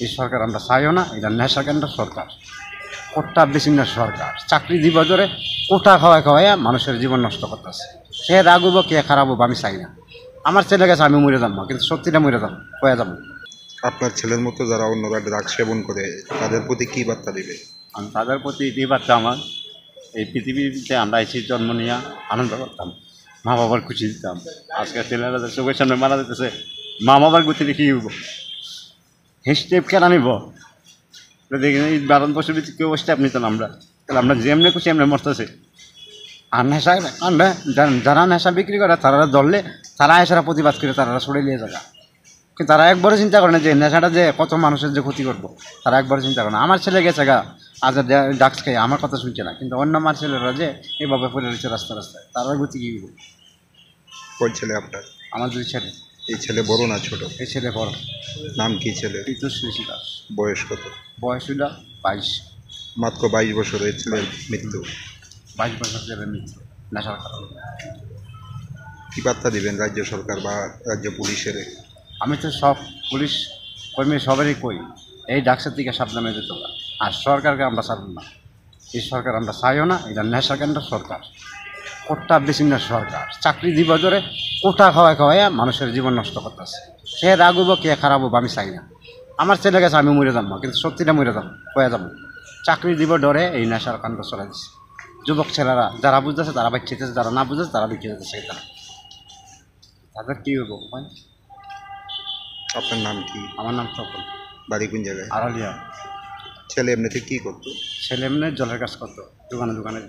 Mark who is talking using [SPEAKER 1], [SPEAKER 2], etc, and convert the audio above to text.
[SPEAKER 1] এই সরকার আমরা চাইও না। এটা নেশা কেন্দ্র সরকার, কোটা বিচ্ছিন্ন সরকার। চাকরি দিব ধরে কোটা খাওয়াইয়া মানুষের জীবন নষ্ট করতেছে। কে রাগব কে খারাপ হবো আমি চাই না। আমার ছেলে গেছে, আমি মরে যাবো, কিন্তু সত্যিটা মরে যাবো, হয়ে যাবো।
[SPEAKER 2] আপনার ছেলের মতো যারা অন্যরা ড্রাগ সেবন করে তাদের প্রতি কী বার্তা দিবে?
[SPEAKER 1] আমি তাদের প্রতি এই বার্তা আমার, এই পৃথিবীতে আমরা এসে জন্ম নিয়ে আনন্দ করতাম, মা বাবার খুশি দিতাম। আজকে ছেলেরা যে চোখের সামনে মারা যেতেছে, মা বাবার গতিতে কী হইব, স্টেপ কেন নিব? দেখি এই ভারতবর্ষের ভিতরে কেউ স্টেপ নিত না। আমরা তাহলে আমরা যেমনি খুশি এমনি মরতেছে। আর নেশা কাণ্ডে যারা নেশা বিক্রি করে তারা ধরলে তারা এসারা প্রতিবাদ করে তারা সরে নিয়ে যাবে। কিন্তু তারা একবারও চিন্তা করে না যে নেশাটা যে কত মানুষের যে ক্ষতি করবো, তারা একবারও চিন্তা করে না। আমার ছেলে গেছে গা আজ ডাক্স খেয়ে, আমার কথা শুনছে না, কিন্তু অন্য আমার ছেলেরা যে এভাবে পড়ে রয়েছে রাস্তায় তারা গতি কী হইব?
[SPEAKER 2] কয় ছেলে আপনার?
[SPEAKER 1] আমার দুই ছেলে।
[SPEAKER 2] এই ছেলে বড় না ছোট?
[SPEAKER 1] এই ছেলে বড়।
[SPEAKER 2] নাম কি ছেলে?
[SPEAKER 1] ঋতুশ্রী দাস।
[SPEAKER 2] বয়স কত?
[SPEAKER 1] বয়স হইল 22।
[SPEAKER 2] মাত্র 22 বছর এই ছেলের মৃত্যু।
[SPEAKER 1] 22 বছর ছেলের মৃত্যু নেশার কারণে।
[SPEAKER 2] কী বার্তা দিবেন রাজ্য সরকার বা রাজ্য পুলিশের?
[SPEAKER 1] আমি তো সব পুলিশ কর্মী সবারই কই এই ডাক্তার থেকে সাবধানে যেতে হবে। আর সরকারকে আমরা ছাড়ব না। এই সরকার আমরা চাইও না। এটা নেশা কেন্দ্র সরকার, কোটা বিচ্ছিন্ন সরকার। চাকরি দিব ধরে কোটা খাওয়াইয়া মানুষের জীবন নষ্ট করতেছে। কে রাগব কে খারাপ হবো আমি চাই না। আমার ছেলে গেছে, আমি মরে যাবো, কিন্তু সত্যিটা মরে যাবো, হয়ে যাবো। চাকরি দিব ডরে এই নেশার কাণ্ড চলে দিচ্ছে। যুবক ছেলেরা যারা বুঝতেছে তারা বাচ্চাতেছে, যারা না বুঝতেছে তারা বিক্রি যেতেছে। তাদের কী হইব উপায়?
[SPEAKER 2] আপনার নাম কি?
[SPEAKER 1] আমার নাম তপন।
[SPEAKER 2] বাড়ি কোন জায়গায়?
[SPEAKER 1] আড়ালিয়া।
[SPEAKER 2] ছেলে এমনিতে কী করতো?
[SPEAKER 1] ছেলে এমনি জলের কাজ করতো, দোকানে দোকানে।